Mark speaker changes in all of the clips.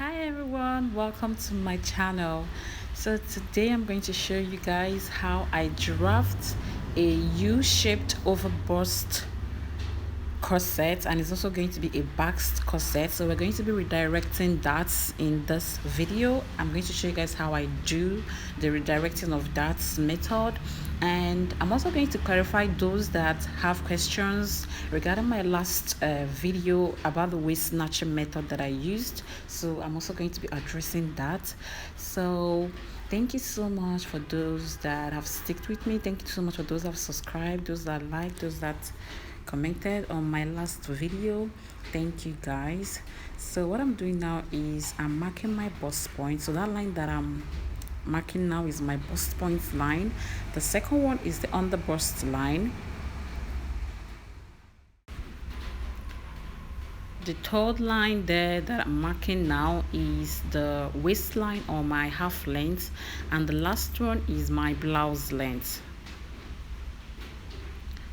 Speaker 1: Hi everyone, welcome to my channel. So today I'm going to show you guys how I draft a U-shaped overbust corset, and it's also going to be a Basque corset. So we're going to be redirecting darts in this video. I'm going to show you guys how I do the redirecting of darts method, and I'm also going to clarify those that have questions regarding my last video about the waist snatching method that I used. So I'm also going to be addressing that. So thank you so much for those that have stuck with me. Thank you so much for those that have subscribed, those that like, those that commented on my last video. Thank you guys. So what I'm doing now is I'm marking my bust point. So that line that I'm marking now is my bust point line. The second one is the underbust line. The third line there that I'm marking now is the waistline or my half length, and the last one is my blouse length.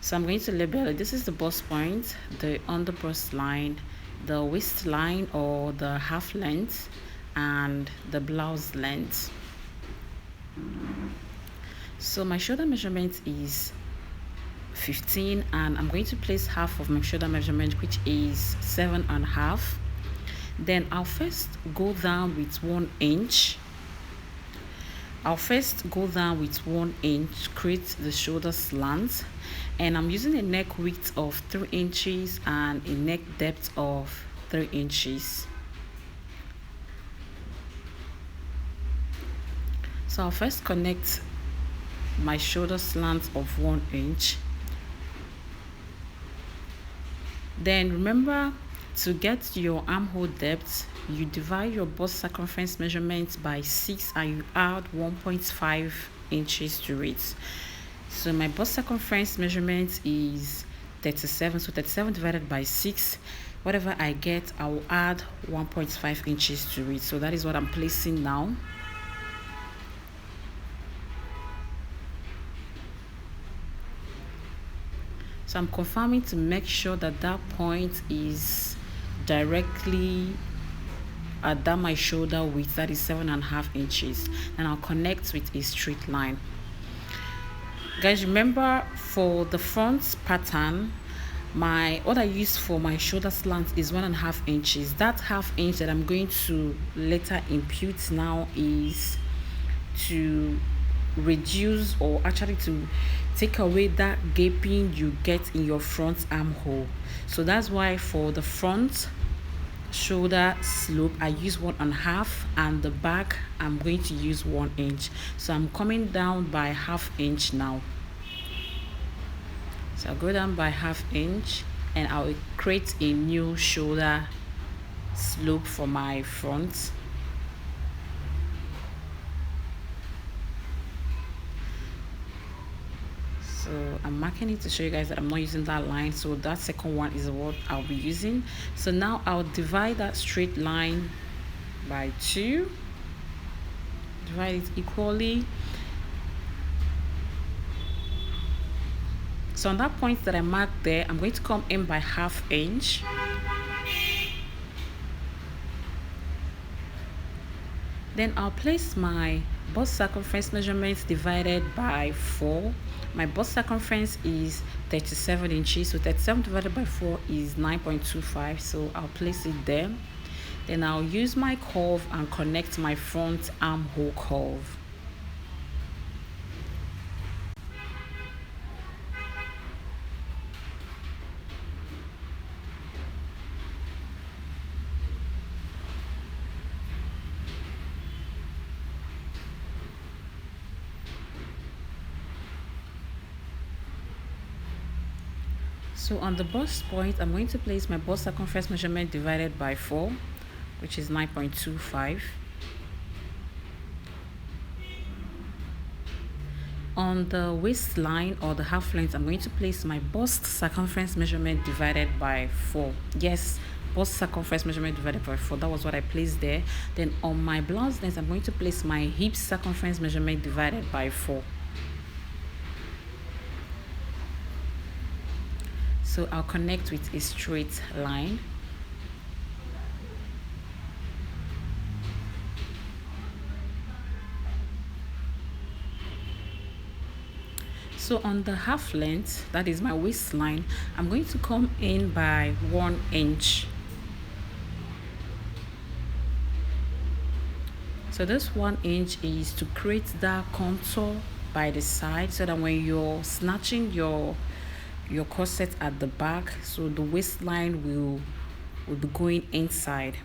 Speaker 1: So I'm going to label it. This is the bust point, the underbust line, the waistline or the half length, and the blouse length. So my shoulder measurement is 15, and I'm going to place half of my shoulder measurement, which is 7.5. Then I'll first go down with 1 inch. Create the shoulder slant, and I'm using a neck width of 3 inches and a neck depth of 3 inches. So I'll first connect my shoulder slant of 1 inch. Then remember, to get your armhole depth, you divide your bust circumference measurement by 6 and you add 1.5 inches to it. So my bust circumference measurement is 37. So 37 divided by 6, whatever I get, I will add 1.5 inches to it. So that is what I'm placing now. So I'm confirming to make sure that that point is directly at that my shoulder width, that is 7.5 inches, and I'll connect with a straight line. Guys, remember, for the front pattern, what I use for my shoulder slant is 1.5 inches. That half inch that I'm going to later impute now is to reduce, or actually to take away, that gaping you get in your front armhole. So that's why for the front shoulder slope I use 1.5, and the back I'm going to use 1 inch. So I'm coming down by half inch now. So I'll go down by half inch and I'll create a new shoulder slope for my front. So I'm marking it to show you guys that I'm not using that line. So that second one is what I'll be using. So now I'll divide that straight line by 2. Divide it equally. So on that point that I marked there, I'm going to come in by half inch. Then I'll place my bust circumference measurements divided by 4. My bust circumference is 37 inches, so 37 divided by 4 is 9.25. So I'll place it there. Then I'll use my curve and connect my front armhole curve. So on the bust point, I'm going to place my bust circumference measurement divided by 4, which is 9.25. On the waistline or the half length, I'm going to place my bust circumference measurement divided by 4. Yes, bust circumference measurement divided by 4. That was what I placed there. Then on my blouse length, I'm going to place my hip circumference measurement divided by 4. So I'll connect with a straight line. So on the half length, that is my waistline, I'm going to come in by 1 inch. So this 1 inch is to create that contour by the side, so that when you're snatching your corset at the back, so the waistline will be going inside.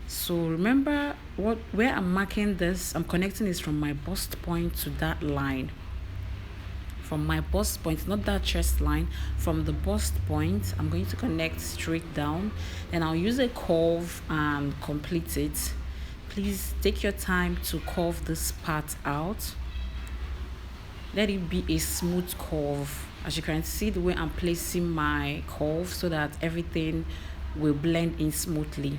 Speaker 1: So remember where I'm marking this, I'm connecting this from my bust point to that line. From my bust point, not that chest line, from the bust point, I'm going to connect straight down, and I'll use a curve and complete it. Please take your time to curve this part out. Let it be a smooth curve. As you can see the way I'm placing my curve, so that everything will blend in smoothly.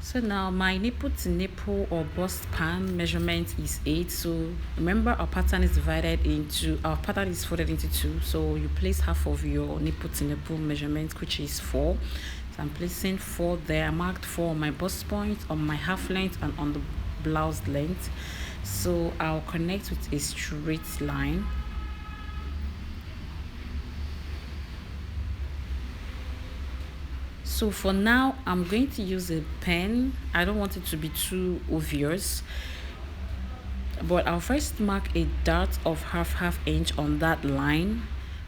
Speaker 1: So now my nipple to nipple or bust pan measurement is 8. So remember, our pattern is folded into 2. So you place half of your nipple to nipple measurement, which is 4. So I'm placing 4 there. I marked 4 on my bust point, on my half length, and on the blouse length. So I'll connect with a straight line. So for now, I'm going to use a pen. I don't want it to be too obvious, but I'll first mark a dot of half inch on that line.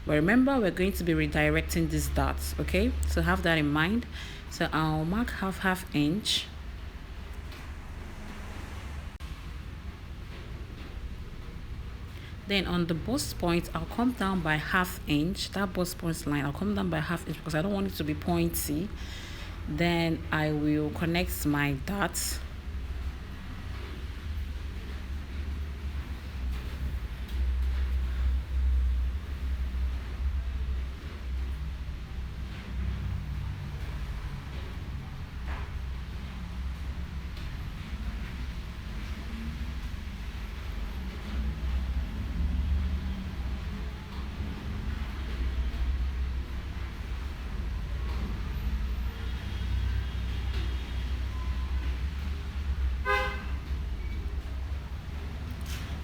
Speaker 1: But remember, we're going to be redirecting these dots, okay? So have that in mind. So I'll mark half inch. Then on the bust point, I'll come down by ½ inch. That bust point line, I'll come down by ½ inch because I don't want it to be pointy. Then I will connect my dots.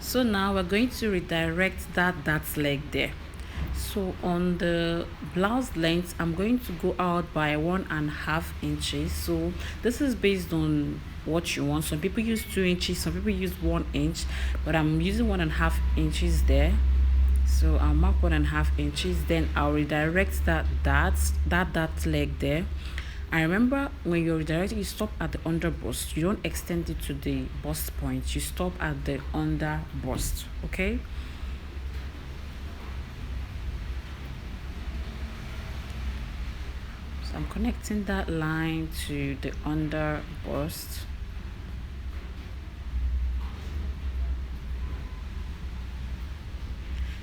Speaker 1: So now we're going to redirect that leg there. So on the blouse length, I'm going to go out by 1.5 inches. So this is based on what you want. Some people use 2 inches, some people use 1 inch, but I'm using 1.5 inches there. So I'll mark 1.5 inches. Then I'll redirect that leg there. And remember, when you're redirecting, you stop at the under bust. You don't extend it to the bust point. You stop at the under bust, okay? So I'm connecting that line to the under bust.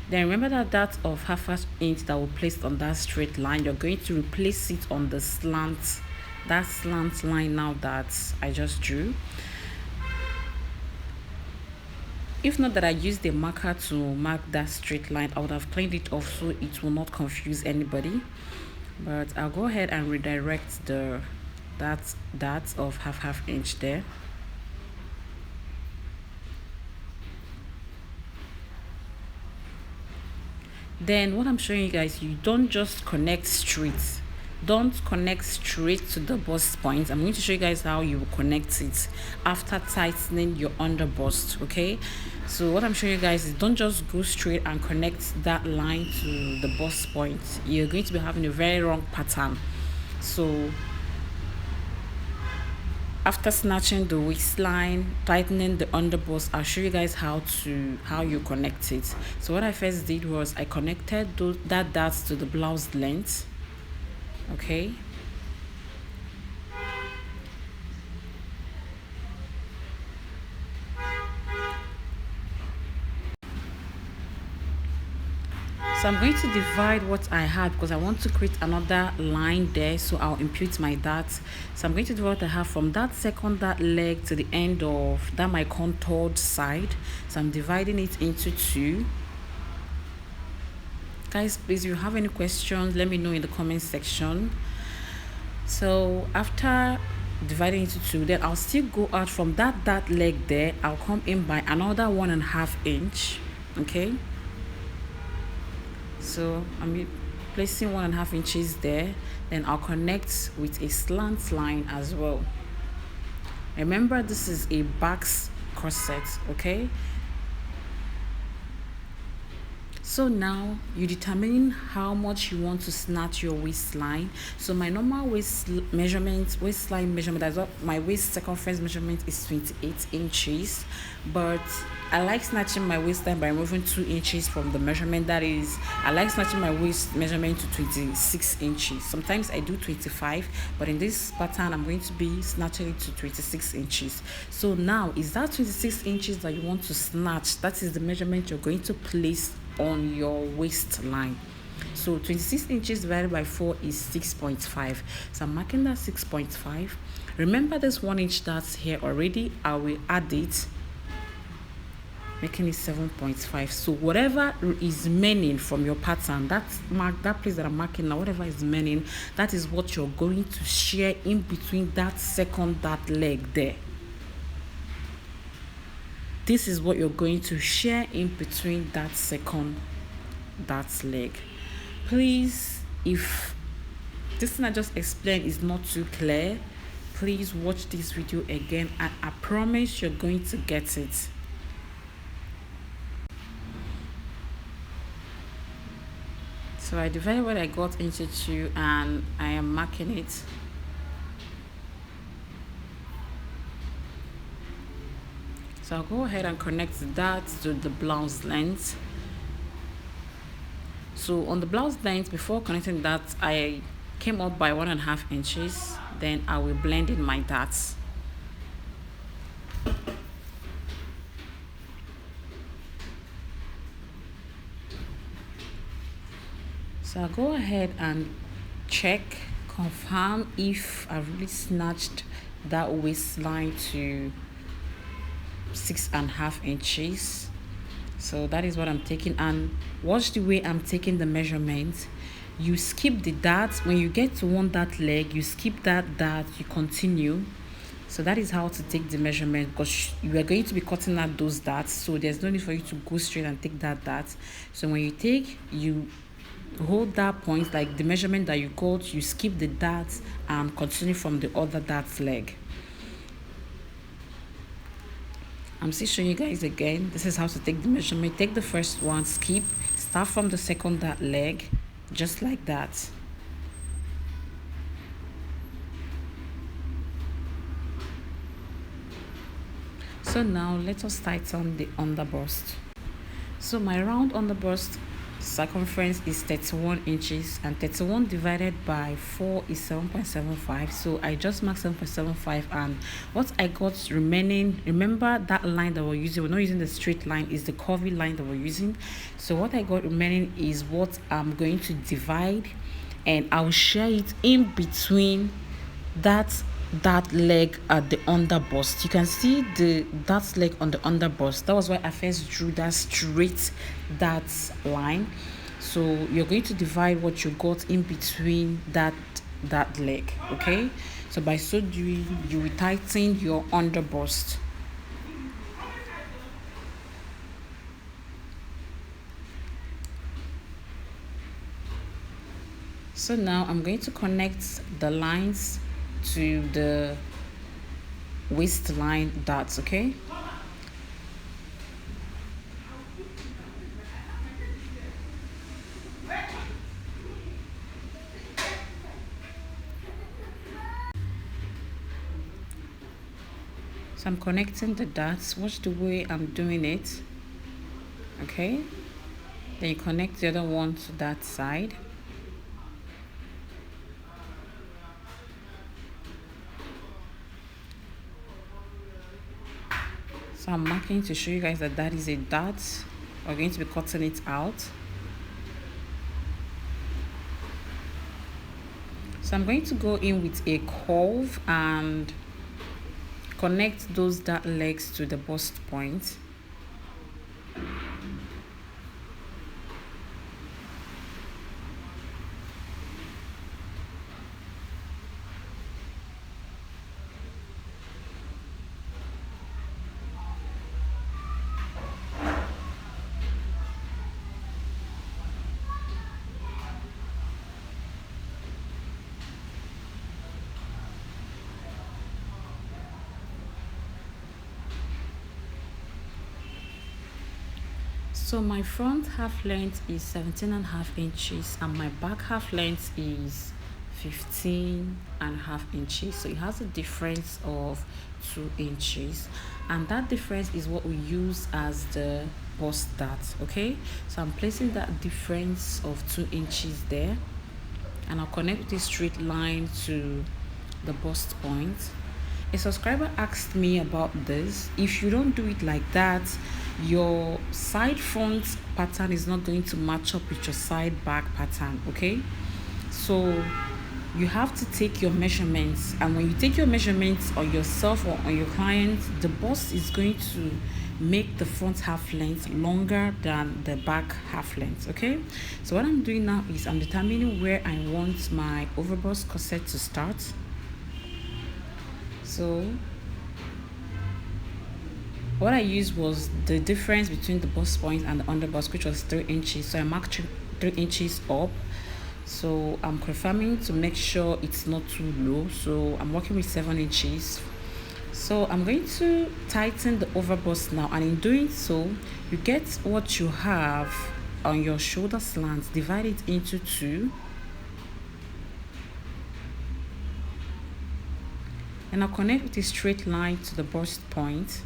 Speaker 1: Then remember that dot of ½ inch that we placed on that straight line, you're going to replace it on the slant, that slant line now that I just drew. If not that I used the marker to mark that straight line, I would have cleaned it off so it will not confuse anybody. But I'll go ahead and redirect that of ½ inch there. Then what I'm showing you guys, you don't just connect straight. Don't connect straight to the bust point. I'm going to show you guys how you will connect it after tightening your under bust, okay? So what I'm showing you guys is, don't just go straight and connect that line to the bust point. You're going to be having a very wrong pattern. So after snatching the waistline, tightening the under bust, I'll show you guys how you connect it. So what I first did was I connected that dots to the blouse length, okay? So I'm going to divide what I had because I want to create another line there, so I'll impute my dots. So I'm going to divide what I have from that leg to the end of that my contoured side. So I'm dividing it into 2. Guys, please, if you have any questions, let me know in the comment section. So after dividing into two, then I'll still go out from that leg there. I'll come in by another 1.5 inch. Okay, so I'm placing 1.5 inches there. Then I'll connect with a slant line as well. Remember, this is a Basque corset. Okay, so now you determine how much you want to snatch your waistline. So my normal waistline measurement, that's what my waist circumference measurement is 28 inches, but I like snatching my waistline by removing 2 inches from the measurement. That is, I like snatching my waist measurement to 26 inches. Sometimes I do 25, but in this pattern I'm going to be snatching it to 26 inches. So now, is that 26 inches that you want to snatch? That is the measurement you're going to place on your waistline. So 26 inches divided by 4 is 6.5. So I'm marking that 6.5. Remember this 1 inch that's here already, I will add it, making it 7.5. So whatever is remaining from your pattern, that place that I'm marking now, whatever is remaining, that is what you're going to share in between that leg there. This is what you're going to share in between that leg. Please, if this thing I just explained is not too clear, please watch this video again, and I promise you're going to get it. So I divided what I got into 2 and I am marking it. So I'll go ahead and connect that to the blouse length. So on the blouse length, before connecting that, I came up by 1.5 inches. Then I will blend in my darts. So I'll go ahead and confirm if I really snatched that waistline to 6.5 inches. So that is what I'm taking, and watch the way I'm taking the measurement. You skip the darts. When you get to one dart leg, you skip that dart, you continue. So that is how to take the measurement, because you are going to be cutting out those darts, so there's no need for you to go straight and take that dart. So when you take, you hold that point, like the measurement that you got, you skip the darts and continue from the other dart leg. I'm still showing you guys again. This is how to take the measurement. Take the first one, skip, start from the second dart leg, just like that. So now let us tighten the underbust. So my round underbust circumference is 31 inches, and 31 divided by 4 is 7.75. so I just marked 7.75, and what I got remaining, remember that line that we're using, we're not using the straight line, is the curvy line that we're using. So what I got remaining is what I'm going to divide, and I'll share it in between that leg at the underbust. You can see that leg on the underbust. That was why I first drew that straight line. So you're going to divide what you got in between that leg. Okay, so by so doing, you will tighten your underbust. So now I'm going to connect the lines to the waistline darts. Okay, so I'm connecting the darts. Watch the way I'm doing it. Okay, then you connect the other one to that side. So I'm marking to show you guys that is a dart. We're going to be cutting it out. So I'm going to go in with a curve and connect those dart legs to the bust point. So my front half length is 17.5 inches and my back half length is 15.5 inches. So it has a difference of 2 inches, and that difference is what we use as the bust dart. Okay, so I'm placing that difference of 2 inches there, and I'll connect this straight line to the bust point. A subscriber asked me about this. If you don't do it like that, your side front pattern is not going to match up with your side back pattern. Okay, so you have to take your measurements, and when you take your measurements on yourself or on your client, the bust is going to make the front half length longer than the back half length. Okay, so what I'm doing now is I'm determining where I want my overbust corset to start. So what I used was the difference between the bust point and the underbust, which was 3 inches. So I marked 3 inches up. So I'm confirming to make sure it's not too low. So I'm working with 7 inches. So I'm going to tighten the overbust now, and in doing so, you get what you have on your shoulder slants, divide it into 2. And I'll connect with a straight line to the bust point.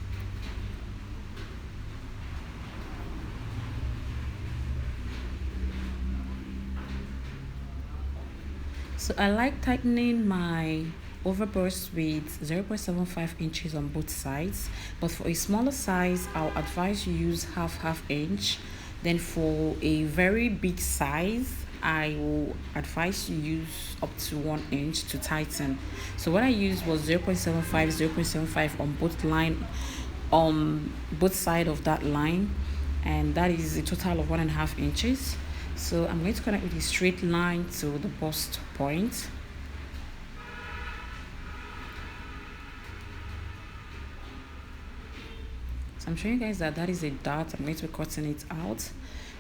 Speaker 1: So I like tightening my overbust with 0.75 inches on both sides, but for a smaller size, I'll advise you use half inch. Then for a very big size, I will advise you use up to 1 inch to tighten. So what I used was 0.75 on both side of that line, and that is a total of 1.5 inches. So I'm going to connect with a straight line to the bust point. So I'm showing you guys that is a dart. I'm going to be cutting it out.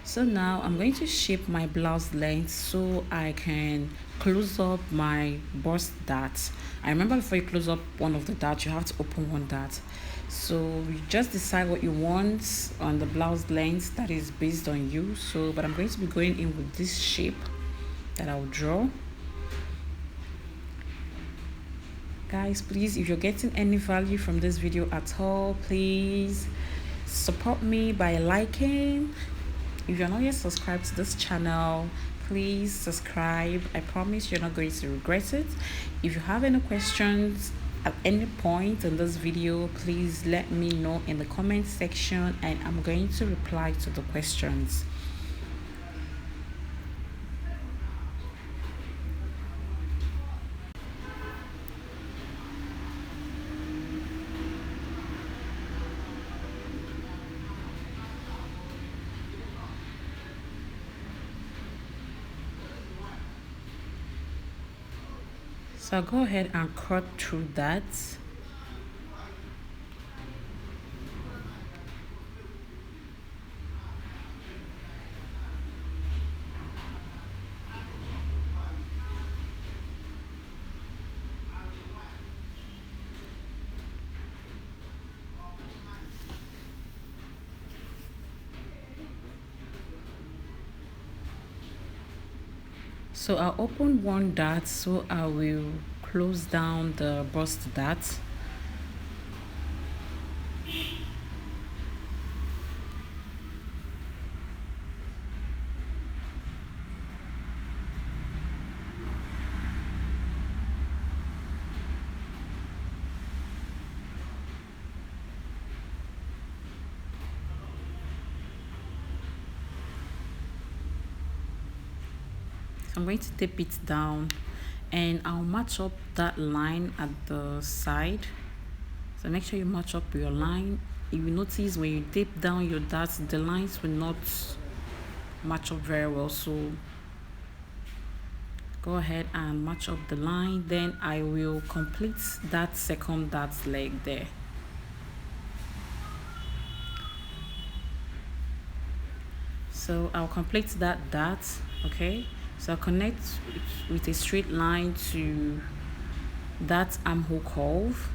Speaker 1: So now I'm going to shape my blouse length so I can close up my bust dart. I remember before you close up one of the darts, you have to open one dart. So you just decide what you want on the blouse length. That is based on you. So but I'm going to be going in with this shape that I'll draw. Guys, please, if you're getting any value from this video at all, please support me by liking. If you're not yet subscribed to this channel, please subscribe. I promise you're not going to regret it. If you have any questions at any point in this video, please let me know in the comment section, and I'm going to reply to the questions. So I'll go ahead and cut through that. So I'll open one dart, so I will close down the bust dart. I'm going to tape it down, and I'll match up that line at the side. So make sure you match up your line. You will notice when you tape down your darts, the lines will not match up very well. So go ahead and match up the line. Then I will complete that second dart leg there. So I'll complete that dart. Okay, so I'll connect with a straight line to that armhole curve.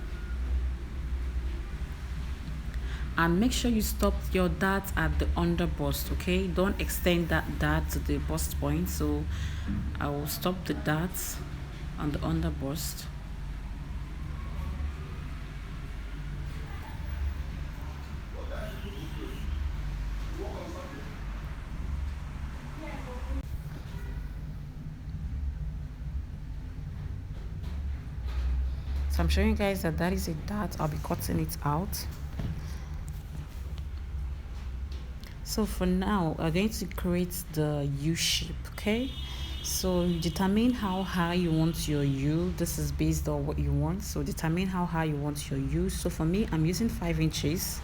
Speaker 1: and make sure you stop your dart at the under bust. Okay, don't extend that dart to the bust point. So I will stop the darts on the under bust. So I'm showing you guys that is a dart. I'll be cutting it out. So for now, we're going to create the U shape. Okay, so you determine how high you want your U. This is based on what you want, so determine how high you want your U. So for me, I'm using 5 inches.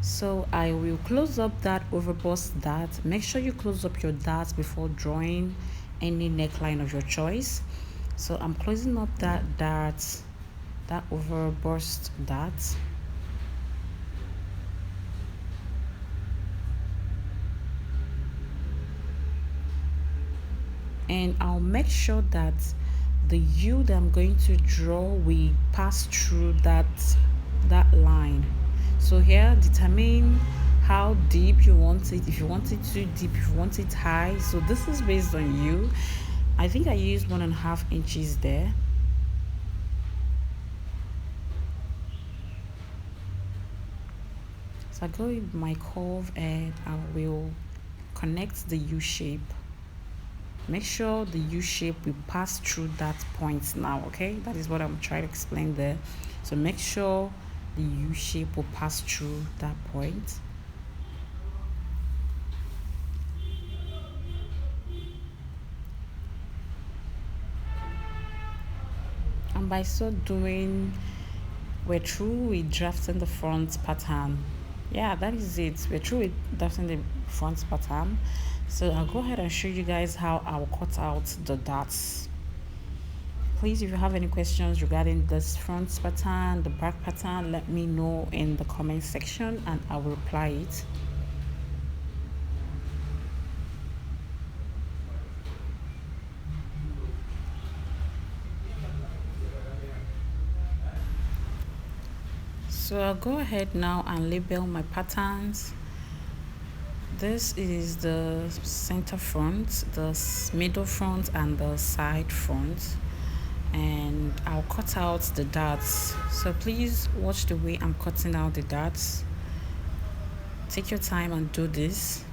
Speaker 1: So I will close up that overbust dart. Make sure you close up your darts before drawing any neckline of your choice. So I'm closing up that dart, that overbust dart. And I'll make sure that the U that I'm going to draw will pass through that line. So here, determine how deep you want it. If you want it too deep, if you want it high. So this is based on you. I think I used 1.5 inches there. So I go with my curve and I will connect the U shape. Make sure the U shape will pass through that point now. Okay, that is what I'm trying to explain there. So make sure the U shape will pass through that point. And by so doing, we're through with drafting the front pattern. Yeah, that is it. We're through with drafting the front pattern. So I'll go ahead and show you guys how I'll cut out the darts. Please, if you have any questions regarding this front pattern, the back pattern, let me know in the comment section and I will reply it. So I'll go ahead now and label my patterns. This is the center front, the middle front, and the side front. And I'll cut out the darts. So please watch the way I'm cutting out the darts. Take your time and do this.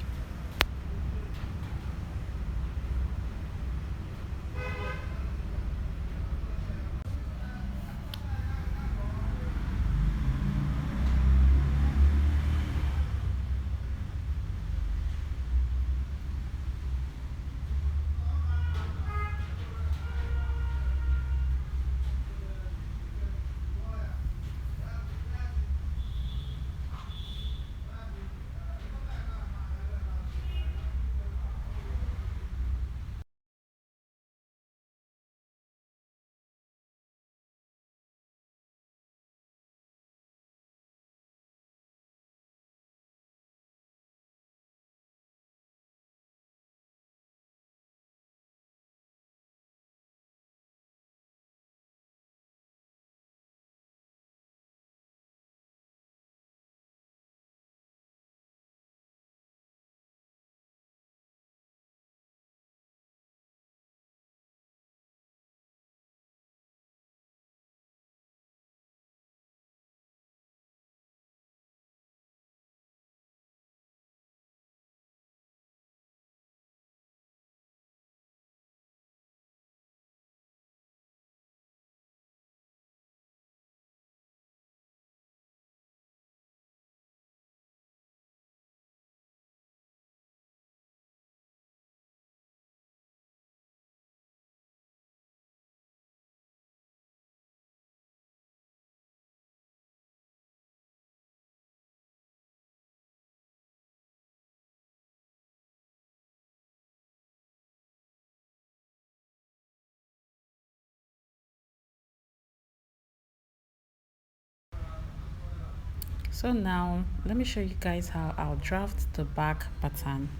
Speaker 1: So now let me show you guys how I'll draft the back pattern.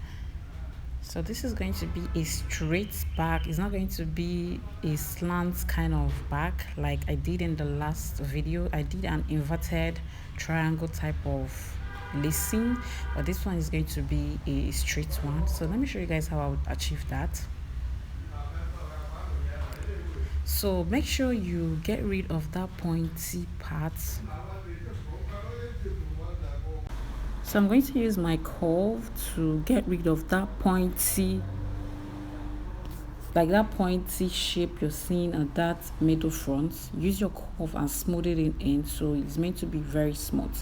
Speaker 1: So this is going to be a straight back. It's not going to be a slant kind of back like I did in the last video. I did an inverted triangle type of lacing, but this one is going to be a straight one. So let me show you guys how I would achieve that. So make sure you get rid of that pointy part. So I'm going to use my curve to get rid of that pointy, like that pointy shape you're seeing at that middle front. Use your curve and smooth it in, so it's meant to be very smooth.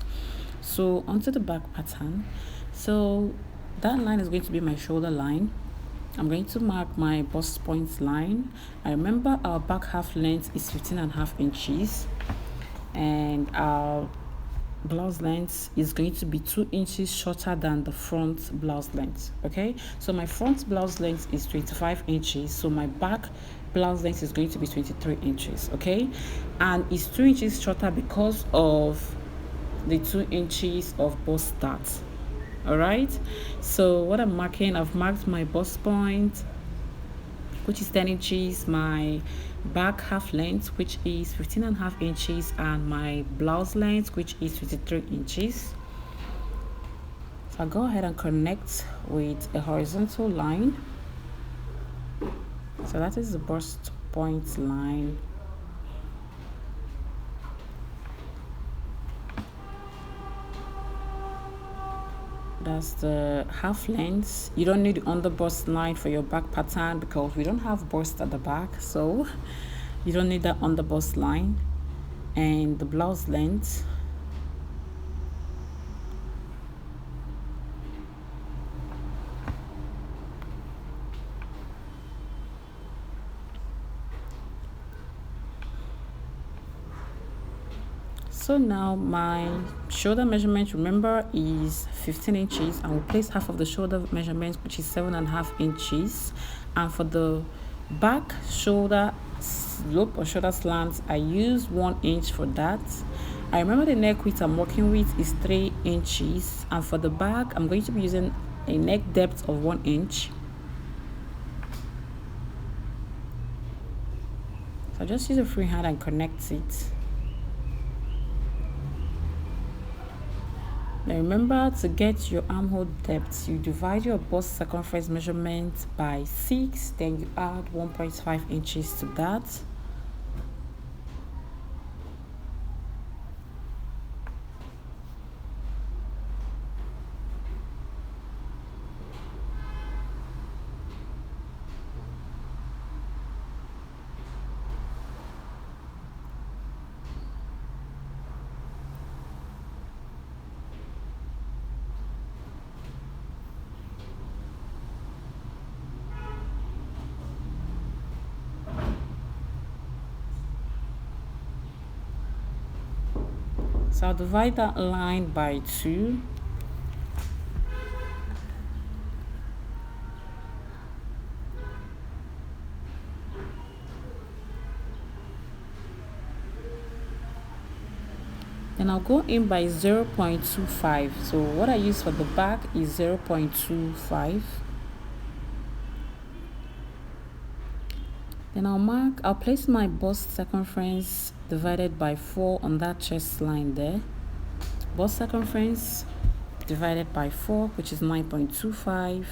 Speaker 1: So onto the back pattern. So that line is going to be my shoulder line. I'm going to mark my bust point line. I remember our back half length is 15.5 inches, and our blouse length is going to be 2 inches shorter than the front blouse length. Okay, so my front blouse length is 25 inches, so my back blouse length is going to be 23 inches. Okay, and it's 2 inches shorter because of the 2 inches of bust start. All right, so what I'm marking, I've marked my bust point, which is 10 inches, my back half length, which is 15.5 inches, and my blouse length, which is 53 inches. So I'll go ahead and connect with a horizontal line. So that is the bust point line. That's the half length. You don't need the underbust line for your back pattern because we don't have bust at the back, so you don't need that underbust line. And the blouse length, so now my shoulder measurement, remember, is 15 inches, and we'll place half of the shoulder measurement, which is 7.5 inches. And for the back shoulder slope or shoulder slant, I use 1 inch for that. I remember the neck width I'm working with is 3 inches, and for the back I'm going to be using a neck depth of 1 inch. So just use a free hand and connect it. Now remember, to get your armhole depth, you divide your bust circumference measurement by 6, then you add 1.5 inches to that. So I'll divide that line by 2. Then I'll go in by 0.25. So what I use for the back is 0.25. Then I'll place my bust circumference divided by 4 on that chest line there. Bust circumference divided by 4, which is 9.25.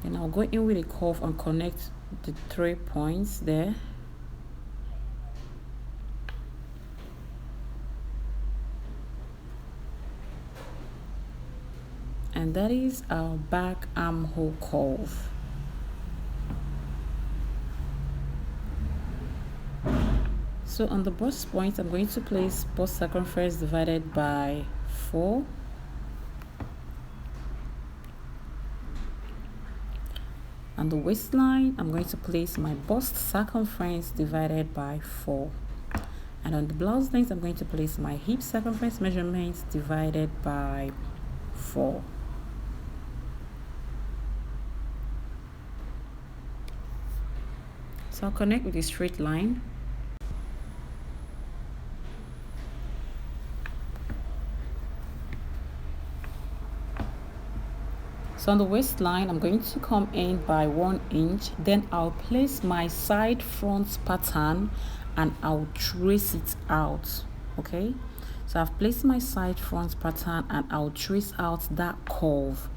Speaker 1: Then I'll go in with a curve and connect the 3 points there. And that is our back armhole curve. So on the bust point, I'm going to place bust circumference divided by 4. On the waistline, I'm going to place my bust circumference divided by 4. And on the blouse length, I'm going to place my hip circumference measurements divided by 4. So I'll connect with a straight line. So on the waistline, I'm going to come in by 1 inch, then I'll place my side front pattern and I'll trace it out. Okay, so I've placed my side front pattern and I'll trace out that curve.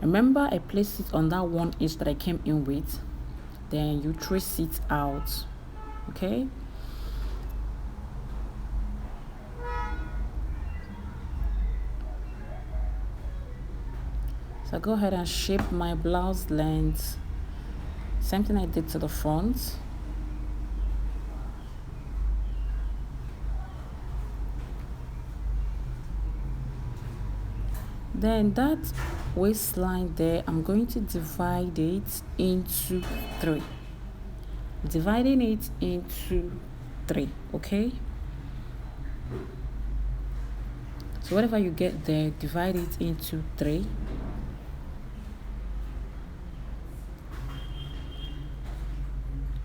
Speaker 1: Remember, I placed it on that 1 inch that I came in with, then you trace it out. Okay, so I go ahead and shape my blouse length, same thing I did to the front. Then that waistline there, I'm going to divide it into 3. Dividing it into 3, okay? So whatever you get there, divide it into 3.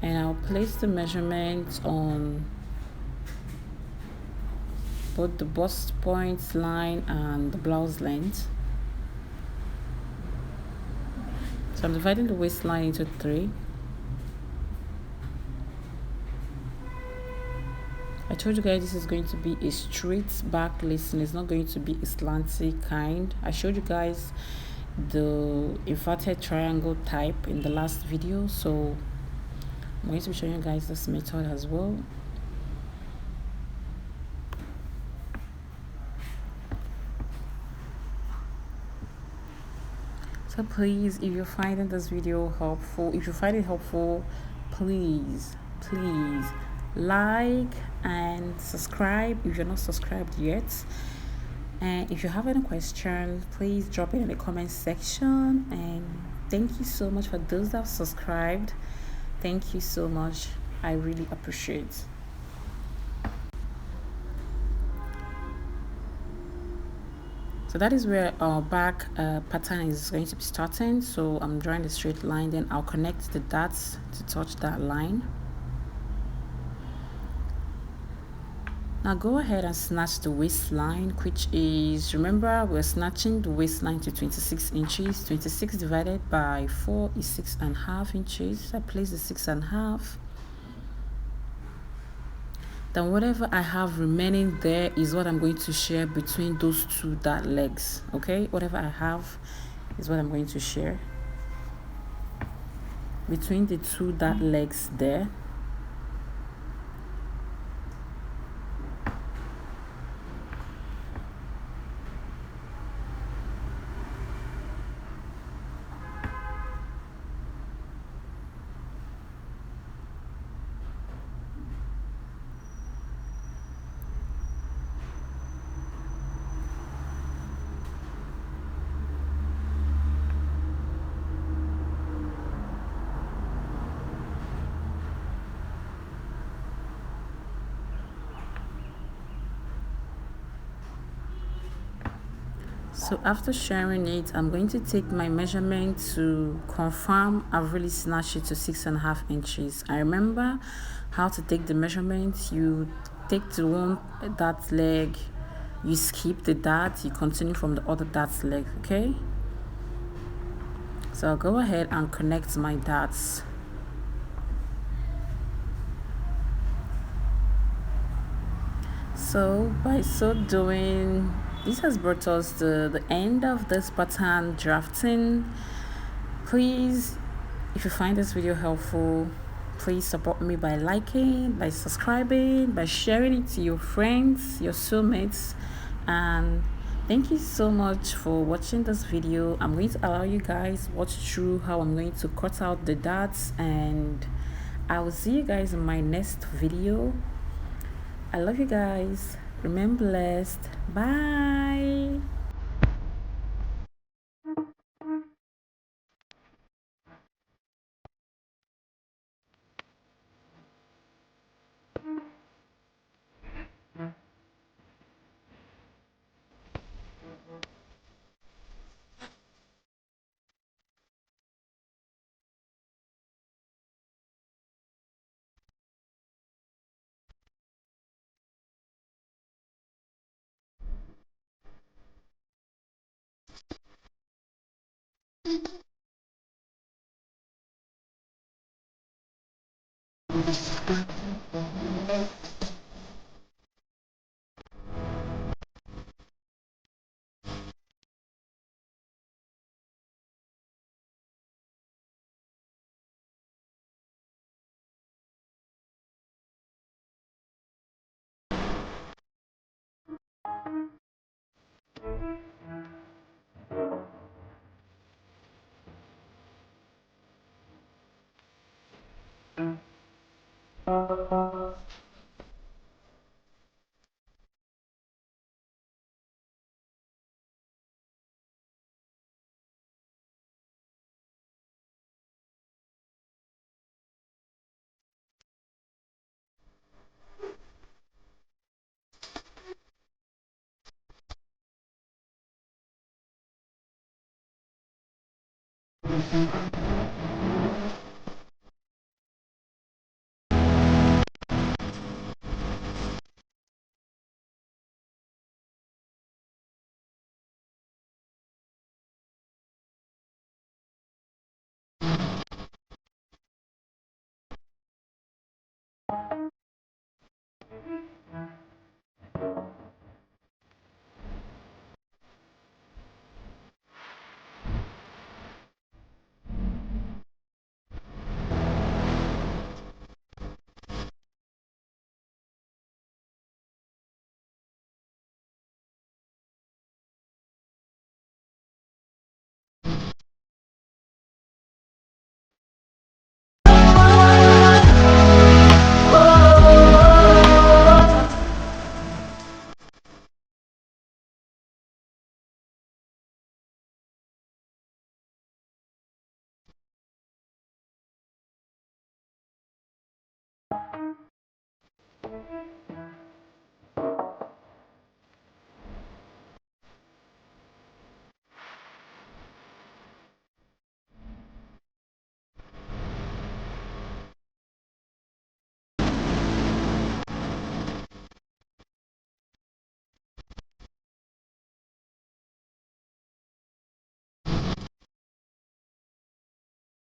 Speaker 1: And I'll place the measurements on both the bust point line and the blouse length. So I'm dividing the waistline into 3. I told you guys this is going to be a straight back lacing. It's not going to be a slanty kind. I showed you guys the inverted triangle type in the last video, so I'm going to be showing you guys this method as well. So please, if you're finding this video helpful, if you find it helpful, please like and subscribe if you're not subscribed yet. And if you have any questions, please drop it in the comment section. And thank you so much for those that have subscribed. Thank you so much. I really appreciate. So that is where our back pattern is going to be starting. So I'm drawing the straight line, then I'll connect the dots to touch that line. Now go ahead and snatch the waistline, which is, remember, we're snatching the waistline to 26 inches. 26 divided by 4 is 6.5 inches. I place the 6.5. Then whatever I have remaining there is what I'm going to share between those two dart legs. Okay, whatever I have is what I'm going to share between the two dart legs there. So after sharing it, I'm going to take my measurement to confirm I've really snatched it to 6.5 inches. I remember how to take the measurement. You take the one dart leg, you skip the dart, you continue from the other dart leg, okay? So I'll go ahead and connect my darts. So by so doing, this has brought us to the end of this pattern drafting. Please, if you find this video helpful, please support me by liking, by subscribing, by sharing it to your friends, your soulmates. And thank you so much for watching this video. I'm going to allow you guys watch through how I'm going to cut out the darts, and I will see you guys in my next video. I love you guys. Remain blessed. Bye.